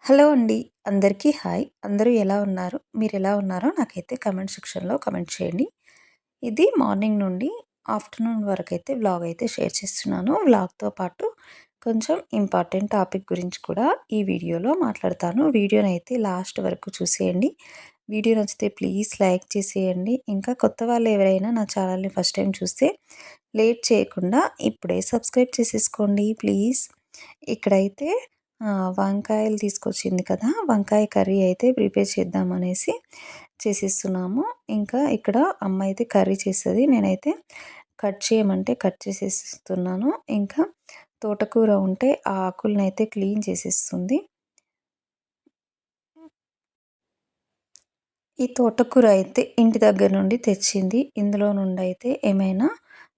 Hello అండి. అందరికీ hi. అందరూ ఎలా ఉన్నారు? మీరెలా ఉన్నారో నాకైతే కామెంట్ సెక్షన్‌లో కామెంట్ చేయండి. ఇది మార్నింగ్ నుండి ఆఫ్టర్‌నూన్ వరకైతే వ్లాగ్ అయితే షేర్ చేస్తున్నాను. వ్లాగ్‌తో పాటు కొంచెం ఇంపార్టెంట్ టాపిక్ గురించి కూడా ఈ వీడియోలో మాట్లాడతాను. వీడియోనైతే లాస్ట్ వరకు చూసేయండి. వీడియో నచ్చితే ప్లీజ్ లైక్ చేసేయండి. ఇంకా కొత్త వాళ్ళు ఎవరైనా నా ఛానల్‌ని ఫస్ట్ టైం చూస్తే లేట్ చేయకుండా ఇప్పుడే సబ్స్క్రైబ్ చేసేసుకోండి ప్లీజ్. ఇక్కడైతే వంకాయలు తీసుకొచ్చింది కదా! వంకాయ కర్రీ అయితే ప్రిపేర్ చేద్దామనేసి చేసేస్తున్నాము. ఇంకా ఇక్కడ అమ్మ అయితే కర్రీ చేస్తది. నేనైతే కట్ చేయమంటే కట్ చేసేస్తున్నాను. ఇంకా తోటకూర ఉంటే ఆ ఆకులనైతే క్లీన్ చేసేస్తుంది. ఈ తోటకూర అయితే ఇంటి దగ్గర నుండి తెచ్చింది. ఇందులో నుండయితే ఏమైనా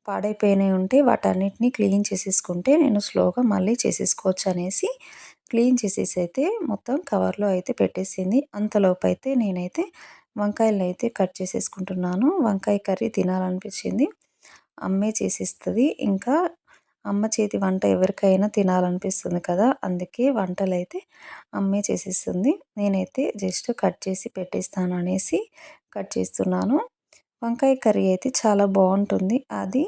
పాడైపోయినయి ఉంటే వాటన్నిటిని క్లీన్ చేసేసుకుంటే నేను స్లోగా మళ్ళీ చేసేసుకోవచ్చనేసి క్లీన్ చేసేసైతే మొత్తం కవర్‌లో అయితే పెట్టేసింది. అంతలోపైతే నేనైతే వంకాయలనైతే కట్ చేసేసుకుంటున్నాను. వంకాయ కర్రీ తినాలనిపించింది. అమ్మే చేసిస్తది. ఇంకా అమ్మ చేతి వంట ఎవరికైనా తినాలనిపిస్తుంది కదా! అందుకే వంటలైతే అమ్మే చేసేస్తుంది. నేనైతే జస్ట్ కట్ చేసి పెట్టేస్తాను అనేసి కట్ చేస్తున్నాను. వంకాయ కర్రీ అయితే చాలా బావుంటుంది. అది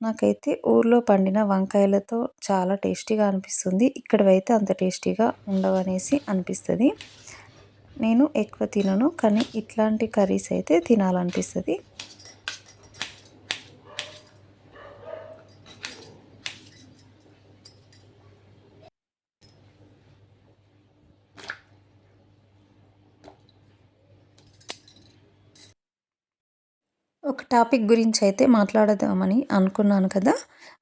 నాకైతే ఊర్లో పండిన వంకాయలతో చాలా టేస్టీగా అనిపిస్తుంది. ఇక్కడివైతే అంత టేస్టీగా ఉండవనేసి అనిపిస్తది. నేను ఎక్కువ తినను. కానీ ఇట్లాంటి కర్రీస్ అయితే తినాలనిపిస్తది. ఒక టాపిక్ గురించైతే మాట్లాడదామని అనుకున్నాను కదా!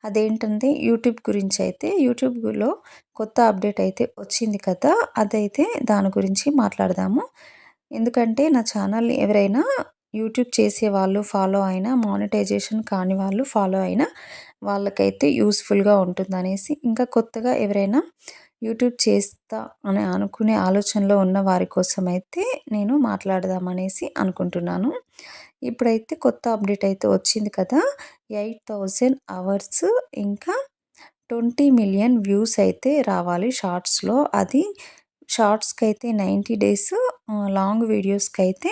అదేంటంటే యూట్యూబ్ గురించైతే యూట్యూబ్‌లో కొత్త అప్డేట్ అయితే వచ్చింది కదా! అదైతే దాని గురించి మాట్లాడదాము. ఎందుకంటే నా ఛానల్‌ని ఎవరైనా యూట్యూబ్ చేసేవాళ్ళు ఫాలో అయినా, మానిటైజేషన్ కాని వాళ్ళు ఫాలో అయినా వాళ్ళకైతే యూజ్‌ఫుల్‌గా ఉంటుందనేసి, ఇంకా కొత్తగా ఎవరైనా యూట్యూబ్ చేస్తా అని అనుకునే ఆలోచనలో ఉన్న వారి కోసమైతే నేను మాట్లాడదామనేసి అనుకుంటున్నాను. ఇప్పుడైతే కొత్త అప్డేట్ అయితే వచ్చింది కదా! 8000 అవర్స్ ఇంకా 20,000,000 వ్యూస్ అయితే రావాలి షార్ట్స్‌లో. అది షార్ట్స్‌కైతే 90 డేస్, లాంగ్ వీడియోస్‌కైతే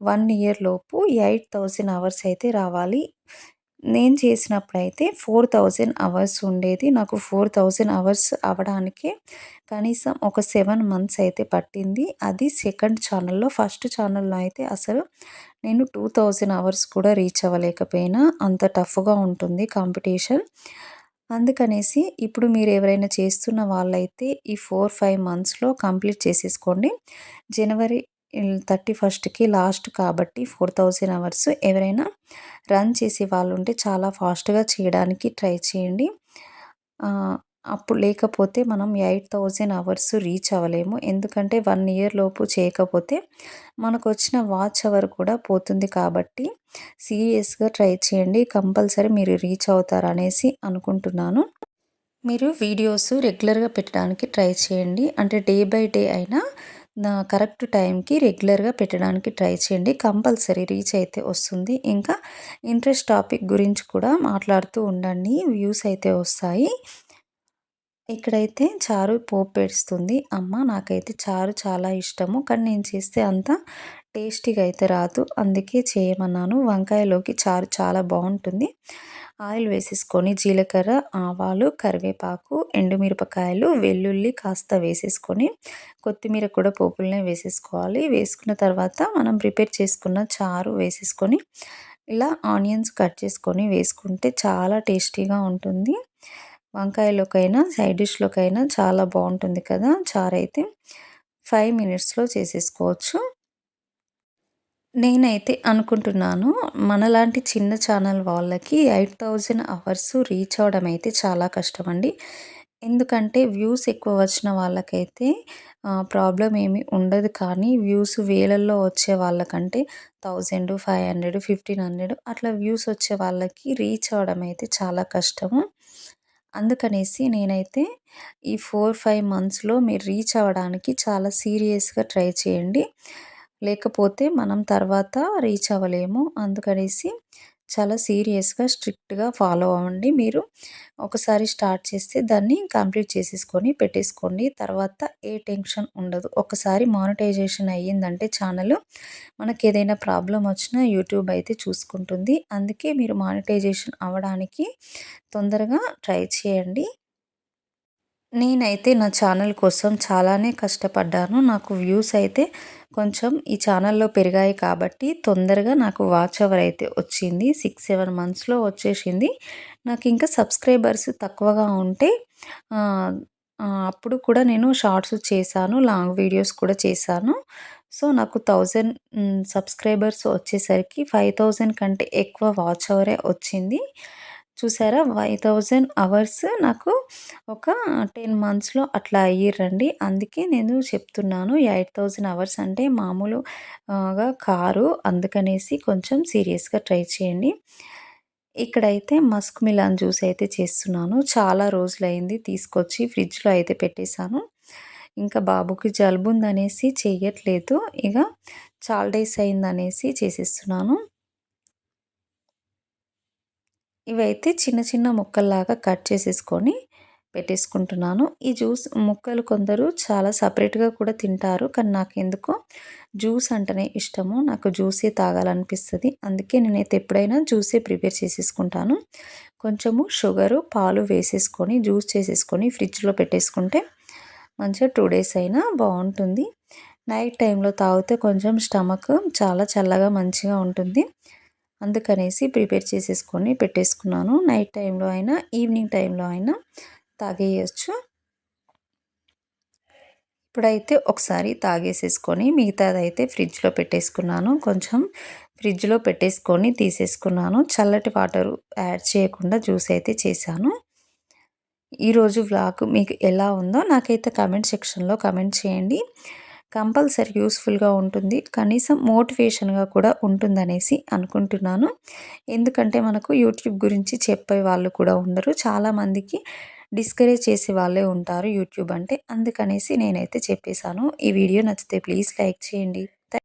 1 ఇయర్ లోపు 8000 అవర్స్ అయితే రావాలి. నేను చేసినప్పుడైతే 4000 అవర్స్ ఉండేది. నాకు 4000 అవర్స్ అవ్వడానికే కనీసం ఒక 7 మంత్స్ అయితే పట్టింది. అది సెకండ్ ఛానల్‌లో. ఫస్ట్ ఛానల్‌లో అయితే అసలు నేను 2000 అవర్స్ కూడా రీచ్ అవ్వలేకపోయినా. అంత టఫ్‌గా ఉంటుంది కాంపిటీషన్. అందుకనేసి ఇప్పుడు మీరెవరైనా చేస్తున్న వాళ్ళైతే ఈ 4, 5 మంత్స్‌లో కంప్లీట్ చేసేసుకోండి. జనవరి 31కి లాస్ట్ కాబట్టి 4000 అవర్స్ ఎవరైనా రన్ చేసే వాళ్ళుంటే చాలా ఫాస్ట్‌గా చేయడానికి ట్రై చేయండి. ఆహ్, అప్పుడు లేకపోతే మనం 8000 అవర్స్ రీచ్ అవ్వలేము. ఎందుకంటే 1 ఇయర్ లోపు చేయకపోతే మనకొచ్చిన వాచ్ అవర్ కూడా పోతుంది కాబట్టి సీరియస్‌గా ట్రై చేయండి. కంపల్సరీ మీరు రీచ్ అవుతారనేసి అనుకుంటున్నాను. మీరు వీడియోస్ రెగ్యులర్‌గా పెట్టడానికి ట్రై చేయండి. అంటే డే బై డే అయినా కరెక్ట్ టైంకి రెగ్యులర్‌గా పెట్టడానికి ట్రై చేయండి. కంపల్సరీ రీచ్ అయితే వస్తుంది. ఇంకా ఇంట్రెస్ట్ టాపిక్ గురించి కూడా మాట్లాడుతూ ఉండండి. వ్యూస్ అయితే వస్తాయి. ఇక్కడైతే చారు పోపేస్తుంది అమ్మ. నాకైతే చారు చాలా ఇష్టము. కానీ నేను చేస్తే అంత టేస్టీగా అయితే రాదు. అందుకే చేయమన్నాను. వంకాయలోకి చారు చాలా బావుంటుంది. ఆయిల్ వేసేసుకొని జీలకర్ర, ఆవాలు, కరివేపాకు, ఎండుమిరపకాయలు, వెల్లుల్లి కాస్త వేసేసుకొని కొత్తిమీర కూడా పోపులనే వేసేసుకోవాలి. వేసుకున్న తర్వాత మనం ప్రిపేర్ చేసుకున్న చారు వేసేసుకొని ఇలా ఆనియన్స్ కట్ చేసుకొని వేసుకుంటే చాలా టేస్టీగా ఉంటుంది. వంకాయలోకైనా, సైడ్ డిష్‌లోకైనా చాలా బావుంటుంది కదా! చారైతే 5 మినిట్స్‌లో చేసేసుకోవచ్చు. నేనైతే అనుకుంటున్నాను మనలాంటి చిన్న ఛానల్ వాళ్ళకి 8000 అవర్స్ రీచ్ అవ్వడం అయితే చాలా కష్టమండి. ఎందుకంటే వ్యూస్ ఎక్కువ వచ్చిన వాళ్ళకైతే ప్రాబ్లమ్ ఏమి ఉండదు. కానీ వ్యూస్ వేలల్లో వచ్చే వాళ్ళకంటే 1000, 500, 1500 అట్లా వ్యూస్ వచ్చే వాళ్ళకి రీచ్ అవ్వడం అయితే చాలా కష్టము. అందుకనేసి నేనైతే ఈ 4, 5 మంత్స్‌లో మీరు రీచ్ అవ్వడానికి చాలా సీరియస్‌గా ట్రై చేయండి. లేకపోతే మనం తర్వాత రీచ్ అవ్వలేము. అందుకనేసి చాలా సీరియస్‌గా, స్ట్రిక్ట్‌గా ఫాలో అవ్వండి. మీరు ఒకసారి స్టార్ట్ చేస్తే దాన్ని కంప్లీట్ చేసేసుకొని పెట్టేసుకోండి. తర్వాత ఏ టెన్షన్ ఉండదు. ఒకసారి మానిటైజేషన్ అయ్యిందంటే ఛానల్ మనకేదైనా ప్రాబ్లమ్ వచ్చినా యూట్యూబ్ అయితే చూసుకుంటుంది. అందుకే మీరు మానిటైజేషన్ అవ్వడానికి తొందరగా ట్రై చేయండి. నేనైతే నా ఛానల్ కోసం చాలానే కష్టపడ్డాను. నాకు వ్యూస్ అయితే కొంచెం ఈ ఛానల్‌లో పెరిగాయి కాబట్టి తొందరగా నాకు వాచ్ అవర్ అయితే వచ్చింది. 6, 7 మంత్స్‌లో వచ్చేసింది. నాకింకా సబ్స్క్రైబర్స్ తక్కువగా ఉంటే ఆహ్, అప్పుడు కూడా నేను షార్ట్స్ చేశాను. లాంగ్ వీడియోస్ కూడా చేశాను. సో, నాకు 1000 సబ్స్క్రైబర్స్ వచ్చేసరికి 5000 కంటే ఎక్కువ వాచ్ అవరే వచ్చింది. చూసారా? 5000 అవర్స్ నాకు ఒక 10 మంత్స్‌లో అట్లా అయ్యిర్రండి. అందుకే నేను చెప్తున్నాను 8000 అవర్స్ అంటే మామూలు కారు. అందుకనేసి కొంచెం సీరియస్‌గా ట్రై చేయండి. ఇక్కడైతే మస్క్ మిలాన్ జ్యూస్ అయితే చేస్తున్నాను. చాలా రోజులయింది తీసుకొచ్చి ఫ్రిడ్జ్‌లో అయితే పెట్టేసాను. ఇంకా బాబుకి జలుబుందనేసి చెయ్యట్లేదు. ఇగ చాలా డేస్ అయిందనేసి చేసేస్తున్నాను. ఇవైతే చిన్న చిన్న ముక్కల్లాగా కట్ చేసేసుకొని పెట్టేసుకుంటున్నాను. ఈ జ్యూస్ ముక్కలు కొందరు చాలా సెపరేట్‌గా కూడా తింటారు. కానీ నాకెందుకో జ్యూస్ అంటేనే ఇష్టము. నాకు జ్యూసే తాగాలనిపిస్తది. అందుకే నేనైతే ఎప్పుడైనా జ్యూసే ప్రిపేర్ చేసేసుకుంటాను. కొంచెము షుగరు, పాలు వేసేసుకొని జ్యూస్ చేసేసుకొని ఫ్రిడ్జ్‌లో పెట్టేసుకుంటే మంచిగా 2 డేస్ అయినా బావుంటుంది. నైట్ టైంలో తాగితే కొంచెం స్టమక్ చాలా చల్లగా మంచిగా ఉంటుంది. అందుకనేసి ప్రిపేర్ చేసేసుకొని పెట్టేసుకున్నాను. నైట్ టైంలో అయినా, ఈవినింగ్ టైంలో అయినా తాగేయొచ్చు. ఇప్పుడైతే ఒకసారి తాగేసేసుకొని మిగతాదైతే ఫ్రిడ్జ్‌లో పెట్టేసుకున్నాను. కొంచెం ఫ్రిడ్జ్‌లో పెట్టేసుకొని తీసేసుకున్నాను. చల్లటి వాటరు యాడ్ చేయకుండా జ్యూస్ అయితే చేశాను. ఈరోజు వ్లాగ్ మీకు ఎలా ఉందో నాకైతే కామెంట్ సెక్షన్‌లో కామెంట్ చేయండి. కంపల్సరీ యూస్‌ఫుల్‌గా ఉంటుంది. కనీసం మోటివేషన్‌గా కూడా ఉంటుందనేసి అనుకుంటున్నాను. ఎందుకంటే మనకు యూట్యూబ్ గురించి చెప్పేవాళ్ళు కూడా ఉండరు. చాలామందికి డిస్కరేజ్ చేసే వాళ్ళే ఉంటారు యూట్యూబ్ అంటే. అందుకనేసి నేనైతే చెప్పేసాను. ఈ వీడియో నచ్చితే ప్లీజ్ లైక్ చేయండి.